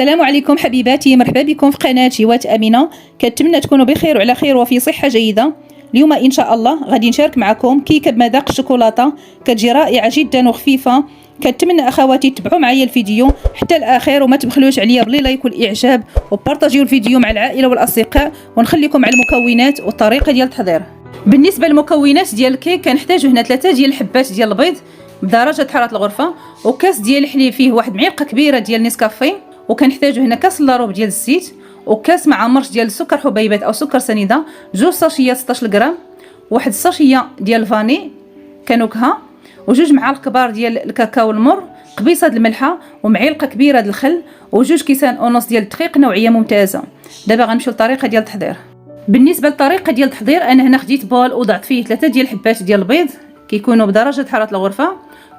السلام عليكم حبيباتي، مرحبا بكم في قناة جوات امنه. كنتمنى تكونوا بخير وعلى خير وفي صحه جيده. اليوم ان شاء الله غادي نشارك معكم كيكه بمذاق الشوكولاته، كتجي رائعه جدا وخفيفه. كنتمنى اخواتي تتبعوا معايا الفيديو حتى الاخير وما تبخلوش عليا بلي لايك والاعجاب وبارطاجيو الفيديو مع العائله والاصدقاء. ونخليكم على المكونات والطريقه ديال التحضير. بالنسبه للمكونات ديال الكيك كنحتاجو هنا 3 ديال الحبات ديال البيض بدرجه حراره الغرفه، وكاس ديال الحليب فيه واحد معلقه كبيره ديال نسكافيه، وكنحتاجو هنا كاس لاروب ديال الزيت، وكاس مع مرش ديال السكر حبيبات او سكر سنيده، 2 ساشيات 16 غرام، واحد الساشيه ديال الفاني كنكهه، وجوج معالق كبار ديال الكاكاو المر، قبيصه د الملحه، ومعلقه كبيره د الخل، وجوج كيسان ونص ديال الدقيق نوعيه ممتازه. دابا غنمشيو للطريقه ديال التحضير. بالنسبه للطريقه ديال التحضير انا هنا خديت بول وضعت فيه 3 ديال الحبات ديال البيض كيكونوا بدرجه حراره الغرفه،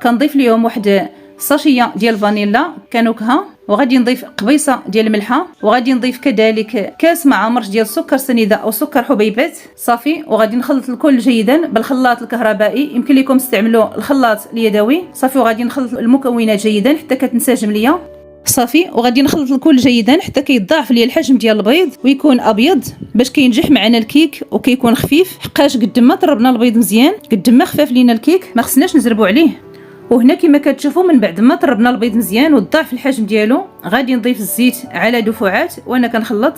كنضيف ليهم واحد ساشيه ديال الفانيلا كنكهه، وغادي نضيف قبيصه ديال الملحه، وغادي نضيف كذلك كاس مع مرش ديال السكر سنيده او سكر حبيبات صافي، وغادي نخلط الكل جيدا بالخلاط الكهربائي، يمكن لكم تستعملوا الخلاط اليدوي صافي. وغادي نخلط المكونات جيدا حتى كتنسجم ليا صافي، وغادي نخلط الكل جيدا حتى كيتضاعف ليا الحجم ديال البيض ويكون ابيض باش كينجح معنا الكيك وكيكون خفيف، حقاش قد ما طربنا البيض مزيان قد ما خفاف لينا الكيك، ما خصناش نزربوا عليه. وهنا كما كتشوفوا من بعد ما طربنا البيض مزيان وضاعف الحجم ديالو غادي نضيف الزيت على دفعات وانا كنخلط.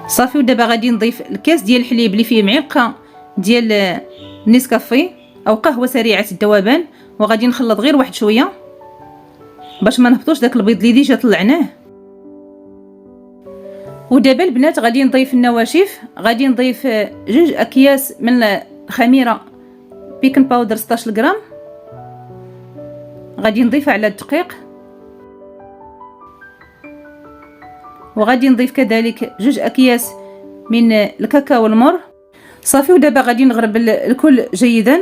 صافي، ودابا غادي نضيف الكاس ديال الحليب اللي فيه معلقه ديال نسكافيه او قهوه سريعه الذوبان، وغادي نخلط غير واحد شويه باش ما نهبطوش داك البيض اللي ديجا طلعناه. ودابا البنات غادي نضيف النواشف، غادي نضيف 2 اكياس من الخميره بيكن باودر 16 غرام، غادي نضيفها على الدقيق، وغادي نضيف كذلك 2 اكياس من الكاكاو المر صافي. ودابا غادي نغرب الكل جيدا،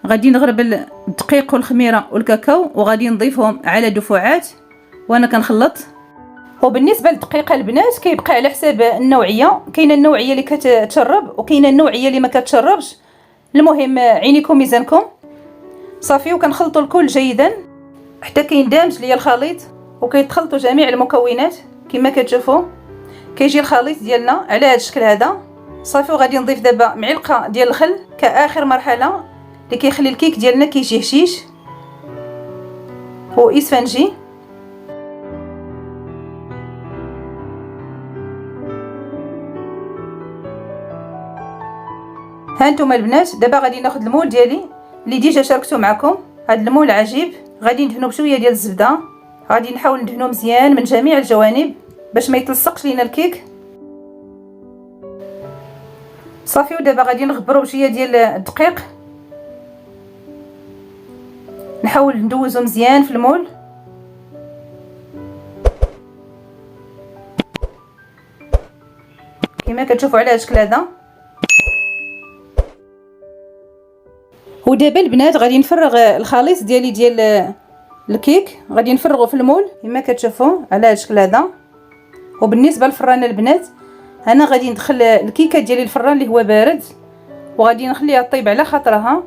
غادي نغرب الدقيق والخميره والكاكاو وغادي نضيفهم على دفعات وانا كنخلط. وبالنسبه للدقيق البنات كيبقى على حساب النوعيه، كاينه النوعيه اللي كتشرب وكاينه النوعيه اللي ما كتشربش، المهم عينيكم ميزانكم صافي. وكنخلطوا الكل جيدا حتى كيندمج ليا الخليط وكيتخلطوا جميع المكونات كما كتشوفوا. كيجي الخليط ديالنا على هذا الشكل هذا صافي. وغادي نضيف دابا معلقه ديال الخل كاخر مرحله اللي كيخلي الكيك ديالنا كيجي هشيش واسفنجي. هانتوما البنات دابا غادي ناخذ المول ديالي اللي ديجا شاركته معكم، هذا المول عجيب، غادي ندهنو بشويه ديال الزبده، غادي نحاول ندهنو مزيان من جميع الجوانب باش ما يتلصقش لينا الكيك صافي. ودابا غادي نغبرو بشويه ديال الدقيق، نحاول ندوزو مزيان في المول كما كتشوفوا على هذا الشكل هذا. ودابا البنات غادي نفرغ الخليط ديالي ديال الكيك، غادي نفرغه في المول كما كتشوفوا على هذا الشكل هذا. وبالنسبه للفران البنات انا غادي ندخل الكيكه ديالي الفران اللي هو بارد، وغادي نخليها طيب على خاطرها،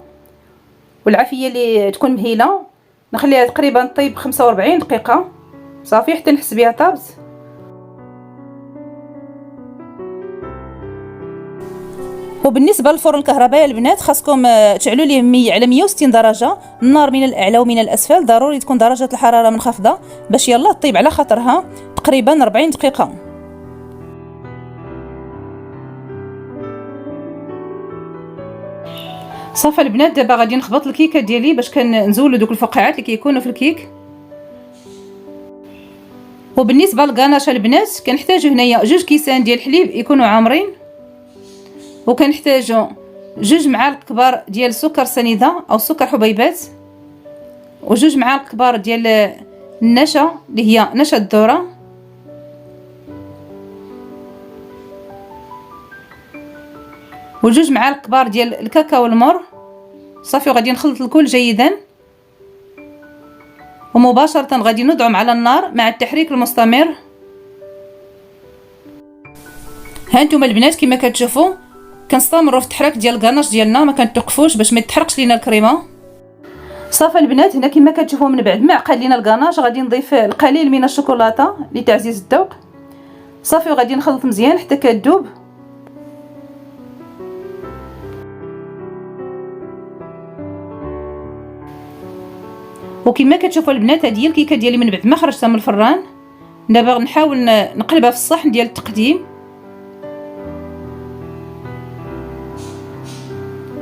والعافيه اللي تكون مهيله نخليها تقريبا طيب 45 دقيقه صافي حتى نحس بها طابت. وبالنسبه للفرن الكهربائي البنات خاصكم تعلوا ليه على 160 درجه، النار من الاعلى ومن الاسفل، ضروري تكون درجه الحراره منخفضه باش يلا طيب على خاطرها تقريبا 40 دقيقه. صافي البنات دابا غادي نخبط الكيكه ديالي باش كنزولوا دوك الفقاعات اللي كيكونوا في الكيك. وبالنسبه للغاناش البنات كنحتاجوا هنايا 2 كيسان ديال الحليب يكونوا عامرين، وكنحتاجوا 2 معالق كبار ديال السكر سنيده او سكر حبيبات، و2 معالق كبار ديال النشا اللي هي نشا الذره، و2 معالق كبار ديال الكاكاو المر صافي. وغادي نخلط الكل جيدا ومباشره غادي ندعم على النار مع التحريك المستمر. هانتوما البنات كما كتشوفوا كنستمروا في التحراك ديال الكاناج ديالنا، ما كنتوقفوش باش ما يتحرقش لينا الكريمه. صافي البنات، هنا كما كتشوفوا من بعد ما عقد لينا الكاناج غادي نضيف القليل من الشوكولاته لتعزيز الذوق. صافي وغادي نخلط مزيان حتى كتذوب. وكما كتشوفوا البنات، هذه هي الكيكه ديالي من بعد ما خرجتها من الفران. دابا نحاول نقلبها في الصحن ديال التقديم.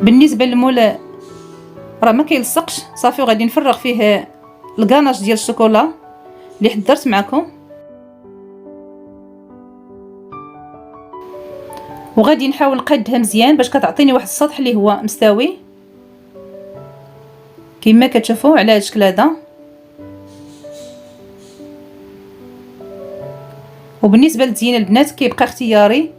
بالنسبه للمول راه ما كيلصقش. صافي وغادي نفرغ فيه الكاناج ديال الشوكولا اللي حضرت معكم، وغادي نحاول نقادها مزيان باش كتعطيني واحد السطح اللي هو مستوي كما كتشوفوا على هذا الشكل هذا. وبالنسبه للتزيين البنات كيبقى اختياري،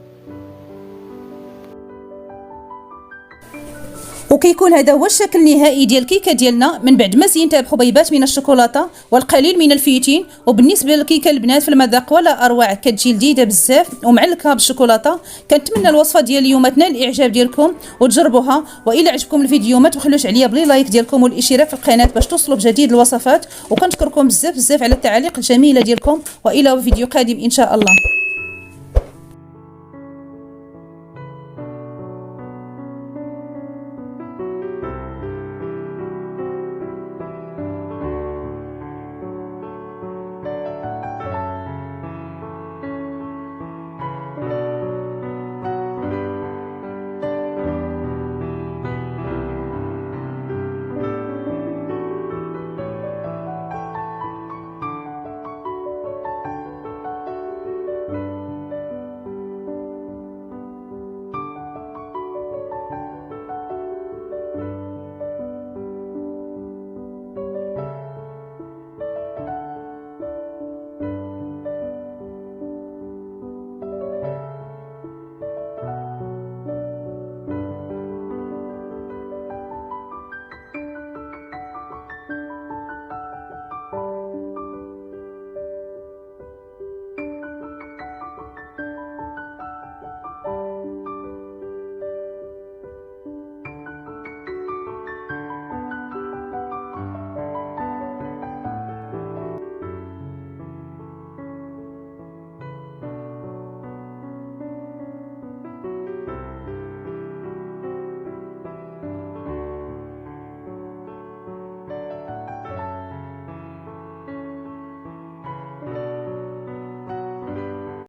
وكيكون هذا هو الشكل النهائي ديال الكيكه ديالنا من بعد ما زينتها بحبيبات من الشوكولاته والقليل من الفيتين. وبالنسبه للكيكه البنات في المذاق ولا اروع، كتجي لذيذه بزاف ومعلكه بالشوكولاته. كنتمنى الوصفه ديال اليوم تنال الاعجاب ديالكم وتجربوها. والى عجبكم الفيديو ما تبخلوش عليا بلي لايك ديالكم والاشتراك في القناه باش توصلوا بجديد الوصفات. وكنشكركم بزاف على التعاليق الجميله ديالكم، والى فيديو قادم ان شاء الله.